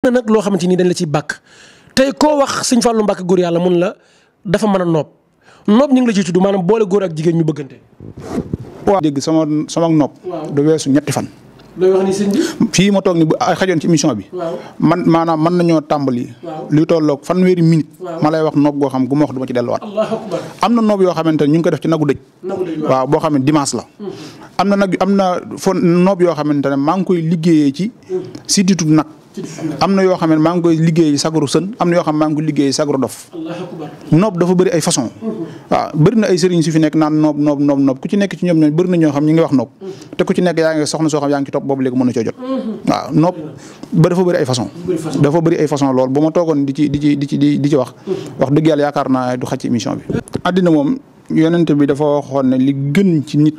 na nag loo xamante ni dañ la ciy bàkk tey koo wax sëñ Fallou Mbacké góor yàlla mun la dafa mën a noob noob ñu ngi la ciy tudd maanaam boole góor ak jigéen ñu bëggante. waaw dégg sama nopp. du weesu ñetti fan. looy wax ni sëñ bi. fii ma toog ni bu xajoon ci émission bi. man maanaam mën nañoo tàmbali. luy tolloog fanweeri minute. ma lay wax noob goo xam gu ma wax du ma ci delluwaat. am na noob yoo xamante ne ñu ngi ko def ci nagu dëj. waaw boo xam ne dimanche la. am na noob yoo xamante ne maa ngi koy liggéeyee ci sidditu nag. am na yoo xam ne maa ngi koy liggéey sagaru sën am na yoo xam ne maa ngi koy liggéey sagaru dof. noob dafa bëri ay façon waaw bëri na ay sëriñ su fi nekk naan noob ku ci nekk ci ñoom ñooy bëri na ñoo xam ñi ngi wax noob te ku ci nekk yaa ngi soxna soo xam yaa ngi ci topp boobu léegi mën na coo jot waaw noob dafa bëri ay façon dafa bëri ay façon loolu bu ma toogoon di ci wax dëgg yàlla yaakaar naa du xaj ci émission bi. àddina moom yonent bi dafa waxoon ne li gën ci nit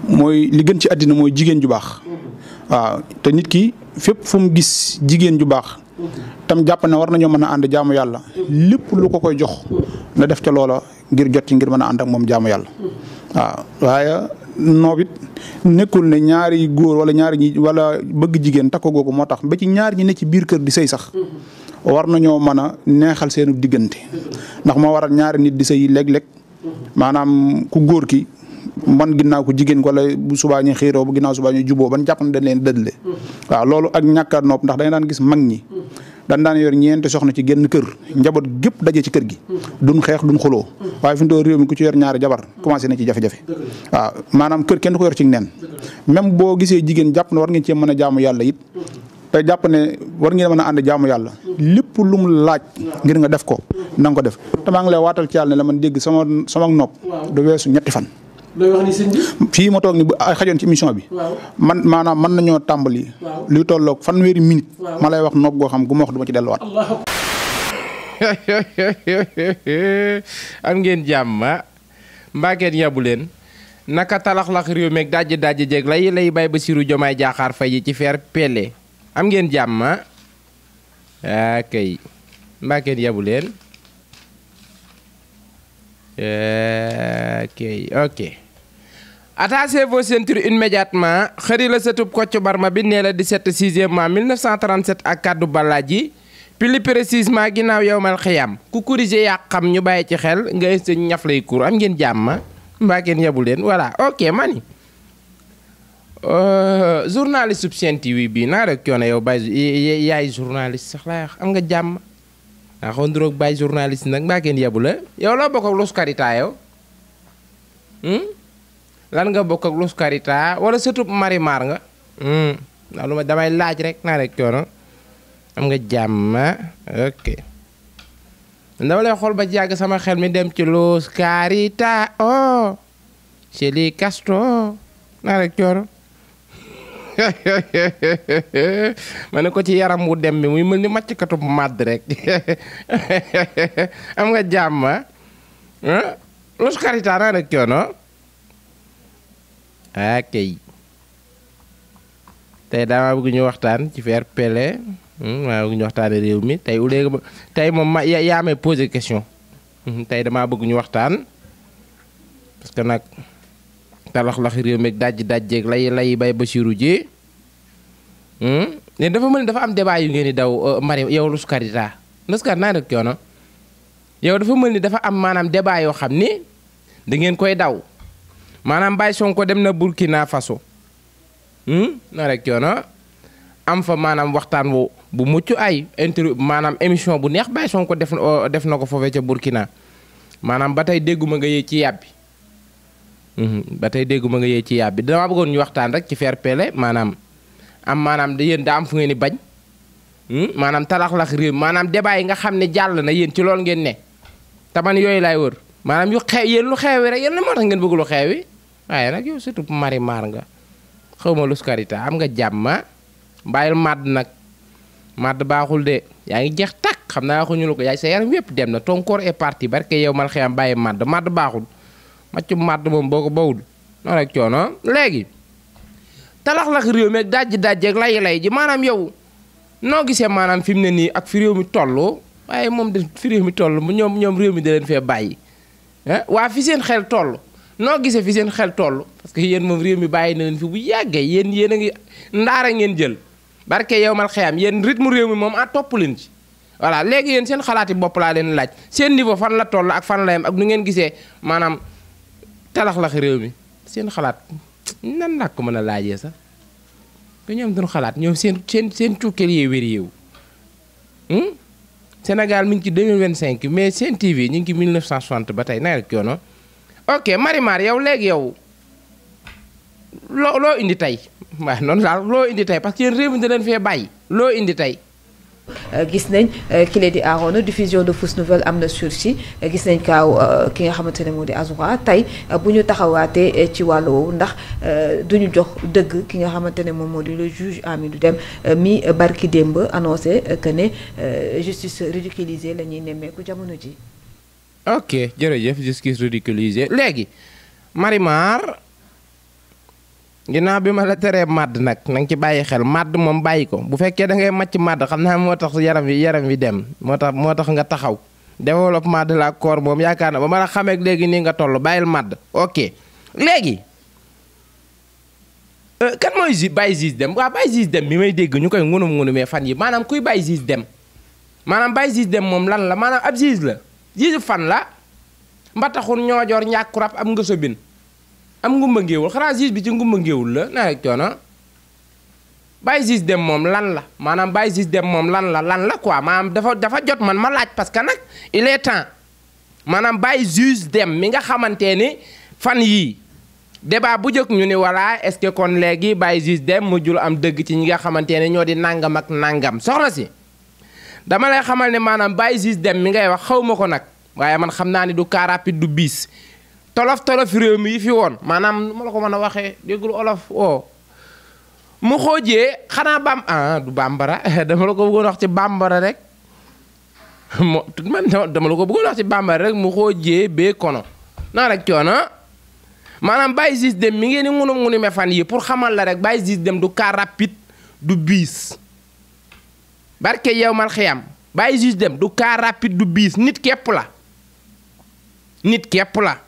mooy li gën ci àddina mooy jigéen ju baax waaw te nit ki fépp fu mu gis jigéen ju baax tam jàpp ne war nañoo mën a ànd jaamu yàlla lépp lu ko koy jox na def ca loola ngir jot ci ngir mën a ànd ak moom jaamu yàlla waaw. waaye noob it nekkul ne ñaari góor wala ñaari ñi wala bëgg jigéen takko googu moo tax ba ci ñaar ñi ne ci biir kër di sëy sax war nañoo mën a neexal seenu diggante ndax moo waral ñaari nit di sëy léeg-léeg maanaam ku góor ki man ginnaaw ko jigéen ko wala bu subaa ñu xiiroo bu ginnaaw subaa ñu juboo ban jàpp ne dañ leen dëddale waaw loolu ak ñàkk a nopp ndax da nga daan gis mag ñi dañ daan yor ñeenti soxna ci genn kër njaboot gépp daje ci kër gi duñ xeex duñ xuloo waaye fi mu toll réew mi ku ci yor ñaari jabar commencé na ci jafe-jafe waaw maanaam kër kenn du ko yor ci nen même boo gisee jigéen jàpp ne war ngeen cee mën a jaamu yàlla it te jàpp ne war ngeen mën a ànd jaamu yàlla lépp lu mu laaj ngir nga def ko na nga ko def te maa ngi lay waatal ci yàlla ne la man dégg sama nopp du weesu ñetti fan. looy wax ni sëñ bi. fii ma toog ni bu xajoon ci émission bi. man maanaam mën nañoo tàmbali. luy tolloog fanweeri minute. ma lay wax noob goo xam gu ma wax du ma ci delluwaat. am ngeen jàmm mbaa ngeen yabu leen naka talaxlax réew meeg dajji jeeg lay bay Bassirou Diomaye Diakhar Faye ci feer pele am ngeen jàmm kay mbaa ngeen yabu leen ok. Attachez vos ceintures immédiatement xëri la sëtub Kocc Barma bi nee la 17 6e mois 1937 ak kaddu balaaji pili précisément ginnaaw yowmal xiyam ku corrigé yaa xam ñu bàyyi ci xel nga ëst ñaf lay kur am ngeen jàmm mbaa ngeen yabu leen voilà ok mani journaliste sub Sen TV bii naa rek coono yow bay yaay journaliste sax laa wax am nga jàmm waa xaw nduroog bay journaliste nag mbaa ngeen yabu la yow loo bokk ak Lus Karita yow lan nga bokk ak Lus Karita wala sëtub Marimar nga ndax lu ma damay laaj rek naa rek coono am nga jàmm ok dama lay xool ba jàgg sama xel mi dem ci Lus Karita oh Chéri Castro naa rek coono ma ne ko ci yaram wu dem bi muy mel ni màcckatu bu màdd rek am nga jàmm Lus Karita naa rek coono kay tey dama bëgg ñu waxtaan ci fair play maa bëgg ñu waxtaane réew mi tey léegi tey moom yaa may posé question tey damaa bëgg ñu waxtaan parce que nag talaxlax réew mi dajjeeg lay bay Bassirou ji ne dafa mel ni dafa am débat yu ngeen di daw Marie yow Lus Karita naa rek coono yow dafa mel ni dafa am maanaam débat yoo xam ni da ngeen koy daw maanaam Baye Sonko dem na Burkina Faso na rek coono am fa maanaam waxtaan bu mucc ay interview maanaam émission bu neex Baye Sonko def na ko foofee ca Burkina maanaam ba tey dégguma nga yee ci yàbbi damaa bëggoon ñu waxtaan rek ci fair play maanaam da yéen daa am fu ngeen di bañ maanaam talaxlax réew maanaam débat yi nga xam ne jàll na yéen ci loolu ngeen ne te man yooyu laay wër maanaam yu xew yéen lu xewi rek yéen la moo tax ngeen bëgg lu xewi waaye nag yow surtout Marimar nga xaw ma Lus Karita am nga jàmm bàyyil màdd nag màdd baaxul de yaa ngi jeex tàkk xam naa waxuñu la ko yaay sa yaram yépp dem na ton corps est parti barke yow mal xiyam bàyyi màdd baaxul maccu màdd moom boo ko bawul noonu rek coono léegi talaxlax réew mi dajjeeg lay ji maanaam yow noo gisee maanaam fi mu ne nii ak fi réew mi toll waaye moom de fi réew mi toll ñoom réew mi da leen fee bàyyi waa fi seen xel toll noo gisee fi seen xel toll parce que yéen moom réew mi bàyyi na leen fi bu yàggee yéen a ngi ndaara ngeen jël barke yow mal xeyam yéen rythme réew mi moom topp leen ci voilà léegi yéen seen xalaati bopp laa leen laaj seen niveau fan la toll ak fan la yem ak nu ngeen gisee maanaam talaxlax réew mi seen xalaat nan laa ko mën a laajee sax que ñoom duñu xalaat ñoom seen cukkeel yee wér yeewu Sénégal mi ngi ci 2025 mais seen TV ñu ngi ci 1960 ba tey nawet coono ok Marimar yow léegi yow loo indi tey waaw noonu daal loo indi tey parce que yéen réew mi da leen fee bàyyi loo indi tey. gis nañ kile di Arona diffusion de fausses nouvelles am na sursis gis nañ kaaw ki nga xamante ne moo di Azoura tey bu ñu taxawaatee ci wàllu woowu ndax duñu jox dëgg ki nga xamante ne moom moo di le juge Amidou Dème mi barki démb annoncé que ne justice ridiculisée la ñuy nemmeeku jamono ji. ok jërëjëf justice ridiculisée léegi Marimar ginnaaw bi ma la teree màdd nag na nga ci bàyyi xel màdd moom bàyyi ko bu fekkee da ngay màcc màdd xam naa moo tax yaram wi dem moo tax nga taxaw développement de la corps moom yaakaar na ba ma la xamee léegi nii nga toll bàyyil màdd ok léegi kan mooy Baye Ziz Dème waaw Baye Ziz Dème bi may dégg ñu koy ngunum-ngunumee fan yi maanaam kuy Baye Ziz Dème maanaam Baye Ziz Dème moom lan la maanaam ab Ziz la Ziz fan la mbataxun ñoojoor ñàkkurab am nga sobin am ngumba ngéewul xanaa Ziz bi ci ngumba ngéewul la naa rek coono Baye Ziz Dème moom lan la maanaam Baye Ziz Dème moom lan la quoi maanaam dafa jot man ma laaj parce que nag il est temps maanaam Baye Ziz Dème mi nga xamante ni fan yii débat bu jëkk ñu ni voilà est-ce que kon léegi Baye Ziz Dème mujjul am dëgg ci ñi nga xamante ne ñoo di nangam ak nangam soxna si dama lay xamal ne maanaam Baye Ziz Dème mi ngay wax xaw ma ko nag waaye man xam naa ni du car rapide du bis tolof réew mi yi fi woon maanaam ma la ko mën a waxee déggul olof mu xoojee xanaa du bambara dama la ko bëggoon wax ci bambara rek dama la ko bëggoon wax ci bambara rek mu xoojee bee kono naa rek coono maanaam Baye Ziz Dème mi ngeen di ngunu me fan yi pour xamal la rek Baye Ziz Dème du car rapide du bis barke yow mal xiyam Baye Ziz Dème du car rapide du bis nit képp la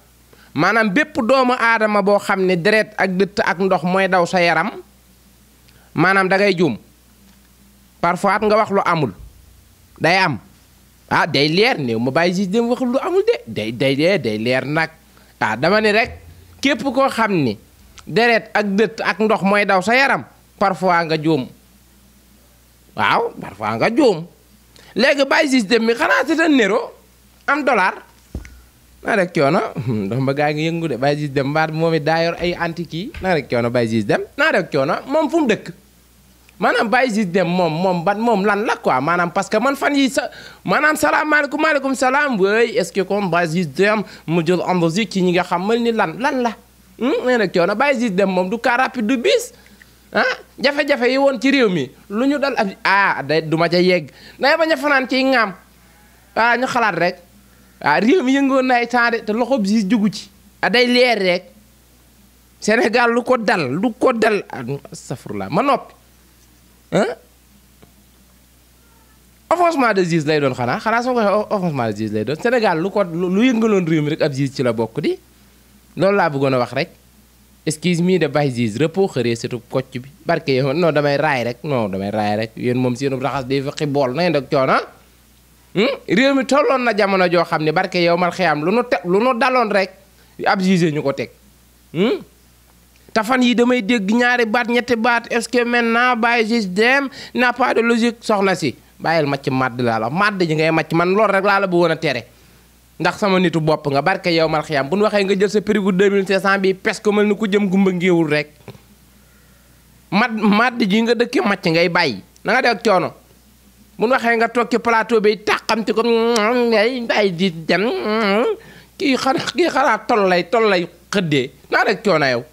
maanaam bépp doomu aadama boo xam ne deret ak dëtt ak ndox mooy daw sa yaram maanaam da ngay juum parfois nga wax lu amul day am day leer néew ma Baye Ziz Dème wax lu amul de day leer nag dama ni rek képp koo xam ni deret ak dëtt ak ndox mooy daw sa yaram parfois nga juum waaw parfois nga juum léegi Baye Ziz Dème mi xanaa c'est un néro am dollar naa rek coono ndox ma gaa ngi yëngu de Baye Ziz Dème mbaat moom it daa yor ay antique yi naa rek coono Baye Ziz Dème naa rek coono moom fu mu dëkk maanaam Baye Ziz Dème moom lan la quoi maanaam parce que man fan yi maanaam salaamaaleykum maaleykum salaam wéy est-ce que comme Baye Ziz Dème mu jël andosi ci ñi nga xam mal ni lan la nee rek coono Baye Ziz Dème moom du car rapide du bis jafe-jafe yi woon ci réew mi lu ñu dal day du ma ca yegg day bañ a fanaan ciy ŋaam ñu xalaat rek réew mi yëngoon na ay temps de te loxob Ziz jugu ci day leer rek Sénégal lu ko dal astafurlah ma noppi offensement de Ziz lay doon xanaa soo ko waxee offensement de Ziz lay doon Sénégal lu yëngaloon réew mi rek ab Ziz ci la bokk di loolu laa bëggoon a wax rek excuse me de Baye Ziz repos xëree surtout kocc bi barke yow non damay raay rek yéen moom seenu raxas day fexi bool na ngeen dog coono réew mi tolloon na jamono joo xam ne barke yow mal xiyam lu nu daloon rek ab Ziz ñu ko teg te fan yi damay dégg ñaari baat ñetti baat est-ce que maintenant Baye Ziz Dème n'a pas de logique soxna si bàyyil macc màdd laa la màdd ji ngay macc man loolu rek laa la bëggoon a tere ndax sama nitu bopp nga barke yow mal xiyam bu nu waxee nga jël sa prix bu 2500 bi pes ko mel ni ku jëm gumba ngéewul rek màdd ji nga dëkke macc ngay bàyyi na nga deg coono bu nu waxee nga toog ci plateau bi tàqamti ko ngay Baye Ziz Dème kii xanaa tol lay xëddee naa deg coono yow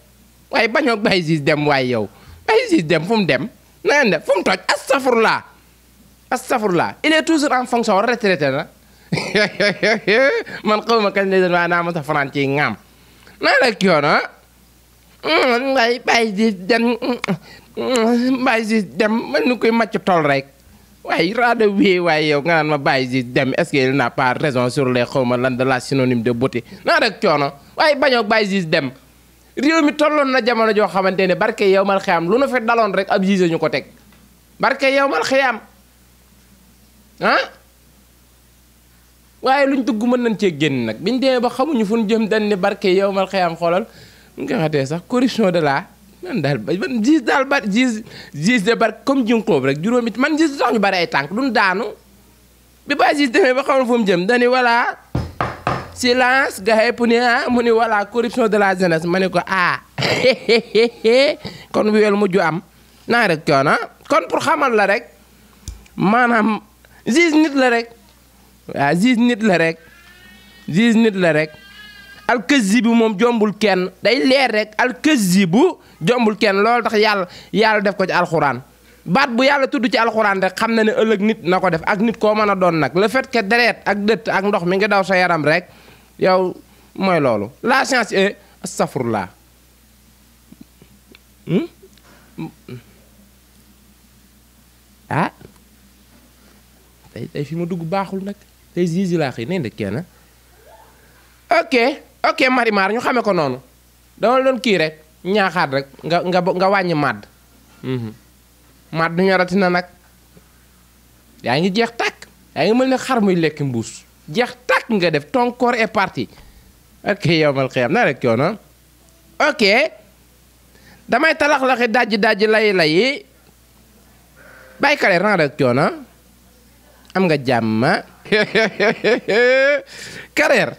waaye bañoo Baye Ziz Dème waaye yow Baye Ziz Dème fu mu dem na ngeen def fu mu toj astafurlah il est toujours en fonction retraité na man xaw ma kañ lay doon waaye naa ma sa fanaan ci ŋaam naa rek coono waaye Baye Ziz Dème man nu koy màcc tol rek waaye raado wii waaye yow nga naan ma Baye Ziz Dème est-ce qu'il n'a pas raison sur les xaw ma lan de la synonyme de beauté naa rek coono waaye bañoo Baye Ziz Dème réew mi tolloon na jamono joo xamante ne barke yow mal xiyam lu nu fi daloon rek ab Ziz ñu ko teg barke yowmal xiyaam ah waaye luñ dugg mën nañ cee génn nag biñ demee ba xamuñu fu ñu jëm dañ ne barke yowmal xiyaam xoolal mu nga xatee sax corruption de la man daal man gis daal ba gis de barke comme junqóob rek juróomi man gis sax ñu bari ay tànk duñ daanu bi ba gis demee ba xamuñu fu mu jëm dañu voilà silence gars yi pour ne mu ni voilà corruption de la jeunesse ma ne ko kon wéyal mujj am naa rek coono kon pour xamal la rek maanaam gis nit la rek waaw gis nit la rek alkasi bu moom jombul kenn day leer rek alkasi bu jombul kenn loolu tax yàlla def ko ci alxuraan baat bu yàlla tudd ci alxuraan rek xam na ne ëllëg nit na ko def ak nit koo mën a doon nag le fait que deret ak dëtt ak ndox mi ngi daw sa yaram rek yow mooy loolu la science est astafurlah tey fi ma dugg baaxul nag tey zizi laa xëy nañ de kenn ok Marimar ñu xamee ko noonu dama doon kii rek ñaaxaat rek nga wàññi màdd màdd ñorati na nag yaa ngi jeex tàkk yaa ngi mel ne xar muy lekk mbuus jeex tàkk nga def ton corps est parti ok yowmal xiyam na rek coono ok damay talax-laxi dajji lay bàyyikale ran rek coono am nga jàmm carrière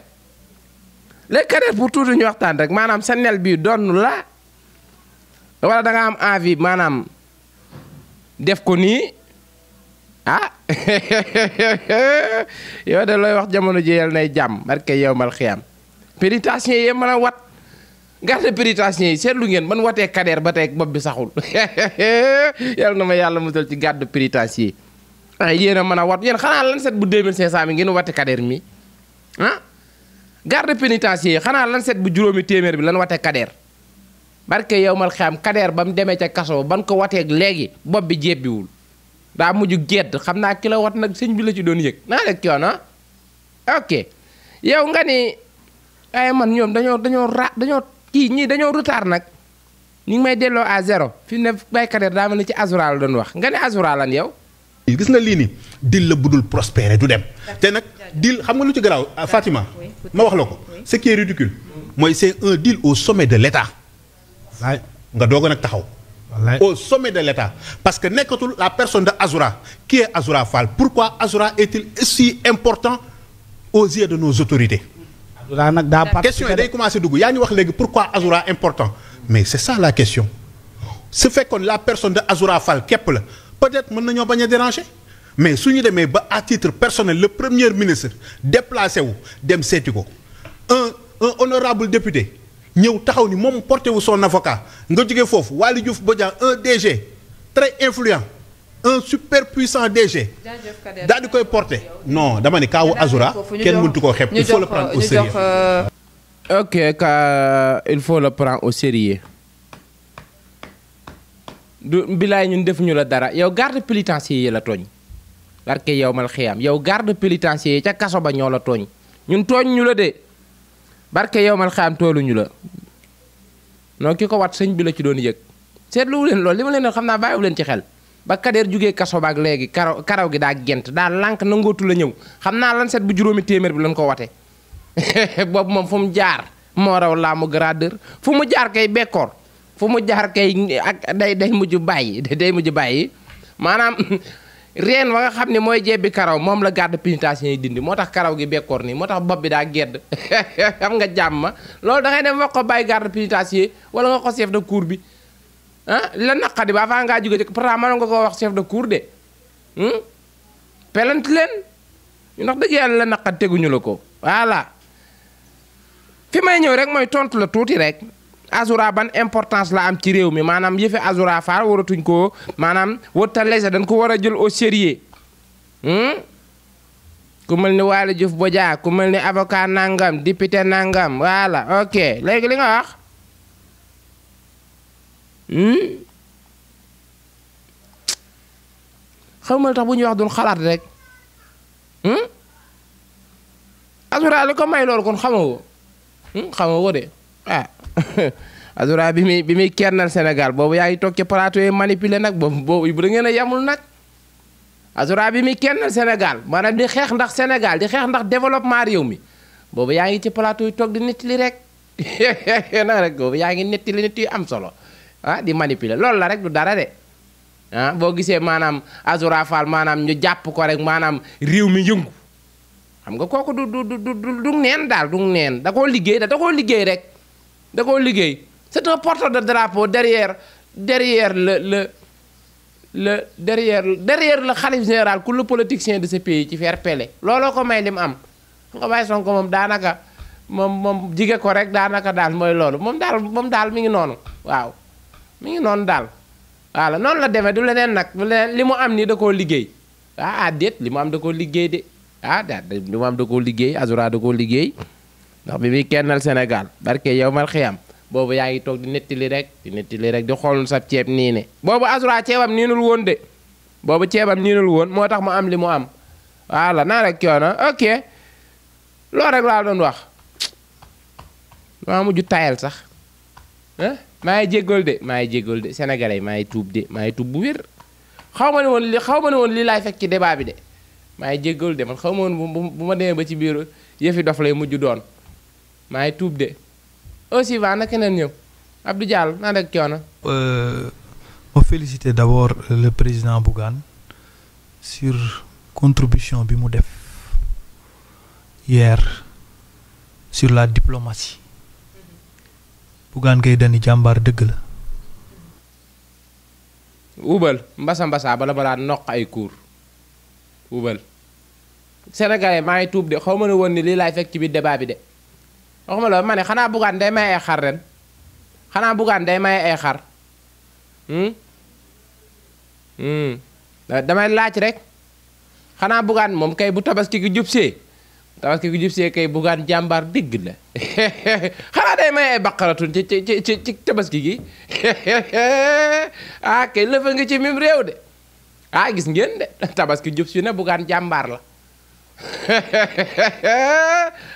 léegi carrière pour tuuti ñu waxtaan rek maanaam sa nel bi doon la wala da nga am envie maanaam def ko nii yow de looy wax jamono ji yel nay jàmm barke yowmal xiyam pénitentiaire yi mën a wat garde pénitentiaire yi seetlu ngeen man watee carrière ba tey bopp bi saxul yal na ma yàlla musal ci garde pénitentiaire yi yéen a mën a wat yéen xanaa lan set bu 2500 mi ngeen wate carrière mi garde pénitentiaire yi xanaa lan set bu juróomi téeméer bi lan wate carrière barke yowmal xiyam carrière ba mu demee ca kaso ban ko wateeg léegi bopp bi jébbiwul daa mujj gedd xam naa ki la wat nag sëñ bi la ci doon yëg naa rek coono ok yow nga ni ay man ñoom dañoo kii ñii dañoo retard nag ñu ngi may delloo à zéro fi ne baykadeer daa mel ni ci Azura la doon wax nga ne Azura lan yow gis nga lii ni dil la budul prospérer du dem te nag dil xam nga lu ci garaaw Fatima ma wax la ko ce qui est ridicule mooy c'est un deal au sommet de l'État nga doog a nag taxaw au sommet de l'État parce que nekkatul la personne de Azura qui est Azura Fall pourquoi Azura est-il si important aux yeux de nos autorités question yi day commencé dugg yaa ngi wax léegi pourquoi Azura important mais c'est ça la question su fekkoon la personne de Azura Fall képp la peut-être mën nañoo bañ a déranger mais su ñu demee ba à titre personnel le premier ministre déplacé wu dem seeti ko un honorable député ñëw taxaw ni moom porté wu son avocat nga jógee foofu Waly Diouf Bodiang un DG très influent un super puissant DG daal di koy porté non dama ni kaawu Azura kenn mëntu koo xeeb il faut le prendre au sérieux ok il faut le prendre au sérieux du bilaay ñun defuñu la dara yow garde pénitentiaire yi la tooñ barke yow mal xiyam yow garde pénitentiaire yi ca kaso ba ñoo la tooñ ñun tooñ ñu la de barke yow mal xiyam tooluñu la non ki ko wat sëñ bi la ci doon yëg seetluwu leen loolu li ma leen xam naa bàyyiwu leen ci xel ba Kader jugee kaso ba ak léegi karaw gi daa gent daa lànk nangootu la ñëw xam naa lan set bu juróomi téeméer bi lañ ko wate boobu moom fu mu jaar moo raw laa mu gradeur fu mu jaar kay bekkoor fu mu jaar kay ak day mujj bàyyi maanaam reen wa nga xam ne mooy jebbi karaw moom la garde pénitentiaire yi dindi moo tax karaw gi bekkoor nii moo tax bopp bi daa gedd xam nga jàmm loolu da ngay dem wax ko bàyyi garde pénitentiaire wala nga ko chef de cour bi la naqadi ba avant ngaa jóge ci pourtant mën nga ko wax chef de cour de pelant leen ñu ndax dëgg yàlla la naqad teguñu la ko voilà fi may ñëw rek mooy tontu la tuuti rek Azura ban importance la am ci réew mi maanaam yëfe Azura Fall waratuñ ko maanaam wota lese dañ ko war a jël au sérieux ku mel ni Waly Diouf Bodiang ku mel ni avocat nangam député nangam voilà ok léegi li nga wax xaw ma tax bu ñuy wax doon xalaat rek Azura li ko may loolu kon xamoo ko de Azoura bi muy kennal Sénégal boobu yaa ngi toog ci plateau yi manipuler nag boobu bu da ngeen a yamul nag Azoura bi muy kennal Sénégal maanaam di xeex ndax Sénégal di xeex ndax développement réew mi boobu yaa ngi ci plateau yi toog di nettali rek nag rek boobu yaa ngi nettali nit yu am solo ah di manipuler loolu la rek du dara de ah boo gisee maanaam Azoura Fall maanaam ñu jàpp ko rek maanaam réew mi yëngu xam nga kooku du neen daal du neen da koo liggéey da koo liggéey rek da koo liggéey c'est un porteur de drapeau derrière derrière le khalife général ku le politicien de ce pays ci faire pele looloo ko may li mu am nga bàyyi Sonko moom daanaka moom jige ko rek daanaka daal mooy loolu moom daal mi ngi noonu waaw mi ngi noonu daal voilà noonu la demee du leneen nag du leneen li mu am nii da koo liggéey déet li mu am da koo liggéey de li mu am da koo liggéey Azoura da koo liggéey ndax bi muy kennal Sénégal barke yow mal xiyam boobu yaa ngi toog di nettali rek di xool sa ceeb nii ne boobu Azoura ceebam niinul woon de boobu ceebam niinul woon moo tax mu am li mu am voilà naa rek coono ok loolu rek laa doon wax maa mujj tayal sax maa ngi jéggal de sénégalais yi maa ngi tuub bu wér xaw ma ne woon lii laay fekk ci débat bi de maa ngi jéggal de man xaw ma woon bu ma demee ba ci biir yëfi dof lay mujj doon maa ngi tuub de aussi va na keneen ñëw Abdou Diallo naa rek coono. ma féliciter d'abord le président Bougane sur contribution bi mu def hier sur la diplomatie Bougane Gueye Dany jàmbaar dëgg la. ubal mbasa balaa noq ay cours ubal sénégalais maa ngi tuub de xaw ma ne woon ni lii laay fekk ci biir débat bi de waxuma la ma ne xanaa Bougane day may ay xar ren xanaa Bougane day may ay xar damay laaj rek xanaa Bougane moom kay bu tabaski gi jubsee kay Bougane jàmbaar dëgg la xanaa day may ay baqaratun ci tabaski gi kay lëfa nga ci mim réew de gis ngeen de tabaski jubsi na Bougane jàmbaar la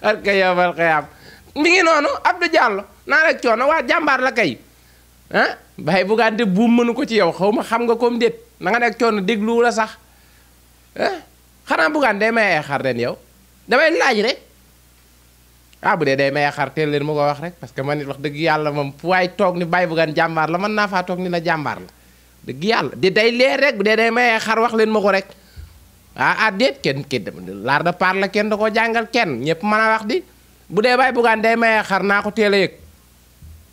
ak kay yomal xëyam mi ngi noonu Abdou Diallo naa rek coono waa jàmbaar la kay bàyyi Bougane de buum mënu ko ci yow xaw ma xam nga comme déet na nga nekk coono déglu la sax xanaa Bougane day may ay xar ren yow damay laaj rek bu dee day may ay xar teel leen ma ko wax rek parce que man it wax dëgg yàlla moom fu waay toog ni bàyyi Bougane jàmbaar la mën naa faa toog ni la jàmbaar la dëgg yàlla di day leer rek bu dee day may ay xar wax leen ma ko rek déet kenn l'art de parler kenn da koo jàngal kenn ñëpp mën a wax di bu dee bàyyi Bougane day may ay xar naa ko teel a yëg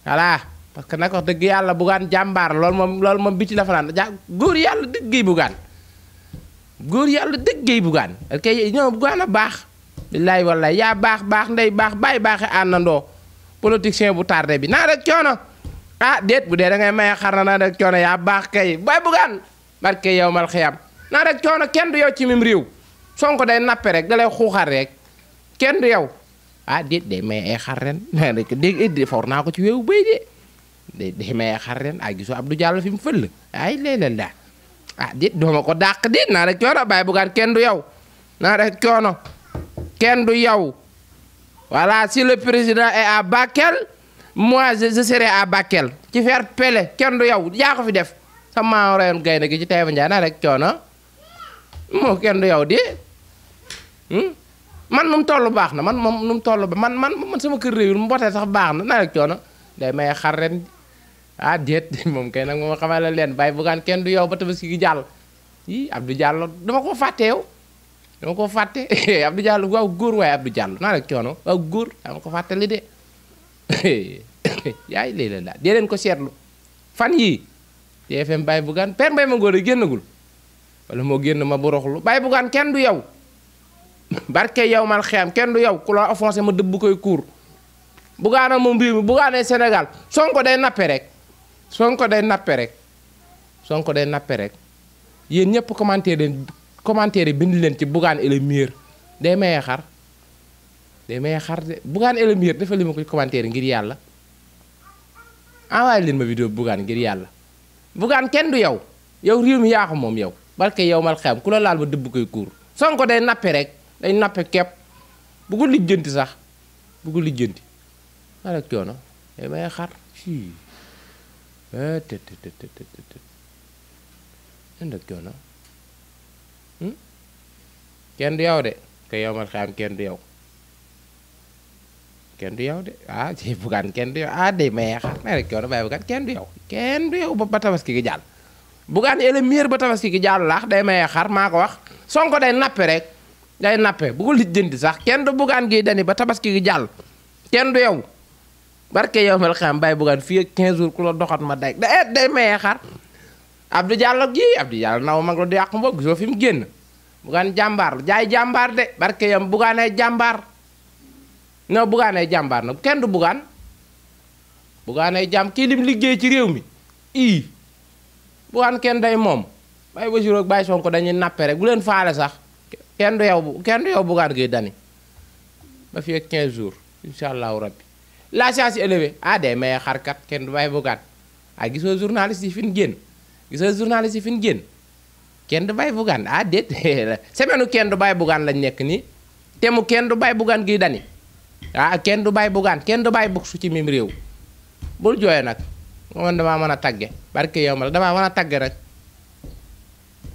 voilà parce que nag wax dëgg yàlla Bougane jàmbaar loolu moom biti la fa naan góor yàlla dëggee Bougane ok ñoo Bougane a baax billaay wallaay yaa baax ndey baax bàyyi baaxe àndandoo politicien bu tardé bi naa rek coono déet bu dee da ngay maye xar naa rek coono yaa baax kay bàyyi Bougane barke yow mal xiyam naa rek coono kenn du yow ci mim réew Sonko day nappe rek da lay xuuxar rek kenn du yow déet day maye ay xar ren rek dégg for naa ko ci weewu béy de day maye xar ren gisoo Abdou Diallo fi mu fël léeg-léeg daal déet dooma ko dàq déet naa rek coono bàyyi Bougane kenn du yow naa rek coono kenn du yow voilà si le président est à Bakel moi je serai à Bakel ci faire pele kenn du yow yaa ko fi def sama reyoon gaynde gi ci Taïba Ndiaye naa rek coono moo kenn du yow di man nu mu toll baax na man moom nu mu toll ba man sama kër réew mu mbotee sax baax na naa rek coono day may xar ren déet moom kay nag moom xamal la leen bàyyi Bougane kenn du yow ba tabaski gi jàll Abdou Diallo dama ko fàtte yow dama ko fàtte Abdou Diallo waaw góor waaye Abdou Diallo naa rek coono waaw góor dama ko fàtte li de yaay léeg-léeg daal dee leen ko seetlu fan yii TFM bàyyi Bougane père Mbaye ma ngóor a génnagul wala moo génn ma boroxlu bàyyi Bougane kenn du yow barke yow mal xiyam kenn du yow ku la offensé ma dëbb koy kuur Bougane moom mbir mi Bougane Sénégal Sonko day nappe rek Sonko day nappe rek yéen ñëpp commentaire bind leen ci Bougane est le meilleur day mayee xar de Bougane est le meilleur dafa li ma ko commentaire ngir yàlla envoyé leen ma vidéo Bougane ngir yàlla Bougane kenn du yow réew mi yaa ko moom yow barke yow mal xam ku la laal ba dëbb koy kuur Sonko day nappe rek day nappe kepp bu ko lijjanti sax bu ko lijjanti ma rek coono day mayee xar kenn du yow de te yow mal xam kenn du yow de ci Bougane kenn du yow day maye xar may rek coono bàyyi Bougane kenn du yow ba tabaski gi jàll Bougane est le meilleur ba tabaski gi jàll laax day maye xar maa ko wax Sonko day nappe rek day nappe bu ko lijjanti sax kenn du Bougane gi dani ba tabaski gi jàll kenn du yow barke yow mal xam bàyyi Bougane fii ak 15 jours ku la doxat ma day maye xar Abdou Diallo naw mag la du yàq mbokk gisoo fi mu génn Bougane jàmbaar la jaay jàmbaar de barke yam Bougane ay jàmbaar non Bougane ay jàmbaar nag kenn du Bougane ay jàmm kii lim liggéey ci réew mi Bougane kenn day moom bàyyi Bassirou ak bàyyi Sonko dañuy nappe rek bu leen faale sax kenn du yow Bougane Gueye Dany ba fi ak 15 jours incha allahu rabbi la chance élevée day maye xarkat kenn du bàyyi Bougane gisoo journaliste yi fi ñu génn kenn du bàyyi Bougane déet semaine kenn du bàyyi Bougane lañ nekk nii te mu kenn du bàyyi Bougane Gueye Dany kenn du bàyyi Bougane kenn du bàyyi buksu ci mim réew bul jooye nag man damaa mën a tagge barke yow ma la damaa mën a tagge rek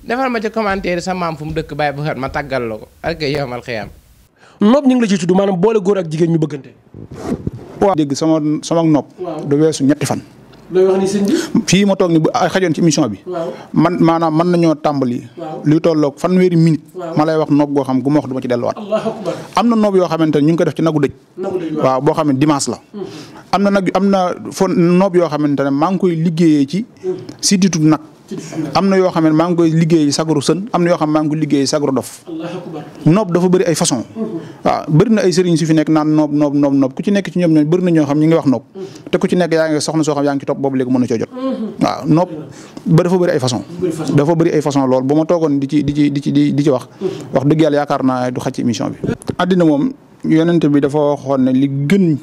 defal ma ci commentaire sa maam fu mu dëkk bàyyi Bougane ma taggal la ko barke yow mal xiyam nopp ñu ngi la ciy tudd maanaam boole góor ak jigéen ñu bëggante. waaw dégg sama nopp. du weesu ñetti fan. looy wax ni sëñ bi. fii ma toog ni bu xajoon ci émission bi. man maanaam mën nañoo tàmbali. luy tolloog fanweeri minute. ma lay wax noob goo xam gu ma wax du ma ci delluwaat. am na noob yoo xamante ne ñu ngi ko def ci nagu dëj. waaw boo xam ne dimanche la. am na noob yoo xamante ne maa ngi koy liggéeyee ci sidditu nag. am na yoo xam ne maa ngi koy liggéey sagaru sën am na yoo xam ne maa ngi koy liggéey sagaru dof. noob dafa bëri ay façon waaw bëri na ay sëriñ su fi nekk naan noob ku ci nekk ci ñoom ñooy bëri na ñoo xam ñi ngi wax noob te ku ci nekk yaa ngi soxna soo xam yaa ngi ci topp boobu léegi mën na coo jot waaw noob dafa bëri ay façon loolu ba ma toogoon di ci wax dëgg yàlla yaakaar naa du xaj ci émission bi. addina moom yonente bi dafa waxoon ne li gën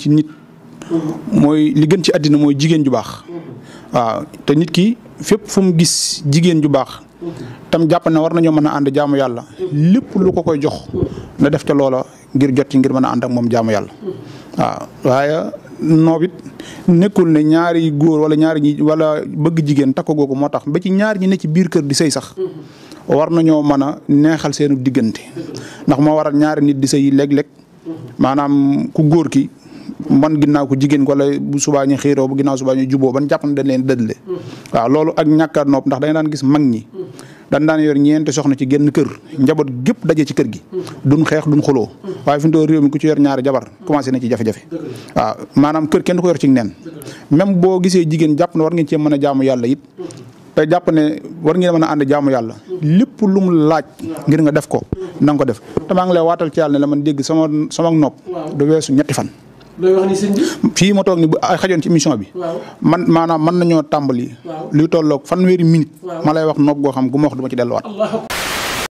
ci àddina mooy jigéen ju baax waaw te nit ki fépp fu mu gis jigéen ju baax tam jàpp ne war nañoo mën a ànd jaamu yàlla lépp lu ko koy jox na def ca loola ngir jot ci ngir mën a ànd ak moom jaamu yàlla waaw waaye noob it nekkul ne ñaari góor wala wala bëgg jigéen takk googu moo tax ba ci ñaar ñi ne ci biir kër di sëy sax war nañoo mën a neexal seenu diggante ndax moo waral ñaari nit di sëy léeg-léeg maanaam ku góor ki man ginnaaw ko jigéen ko wala bu subaa ñu xiiroo bu ginnaaw subaa ñu juboo ban jàpp ne dañ leen dëddle waaw loolu ak ñàkk a nopp ndax da nga daan gis mag ñi dañ daan yor ñeenti soxna ci genn kër njaboot gépp daje ci kër gi duñ xeex duñ xuloo waaye fi mu toll réew mi ku ci yor ñaari jabar commencé na ci jafe-jafe waaw maanaam kër kenn du ko yor ci neen même boo gisee jigéen jàpp ne war ngeen cee mën a jaamu yàlla it te jàpp ne war ngeen mën a ànd jaamu yàlla lépp lu mu laaj ngir nga def ko na nga ko def te maa ngi lay waatal ci yàlla ne la man dégg sama nopp du weesu ñetti fan. looy wax ni sëñ bi. fii ma toog ni bu xajoon ci émission bi. man maanaam mën nañoo tàmbali. luy tolloog fanweeri minute. ma lay wax nopp goo xam gu ma wax du ma ci delluwaat.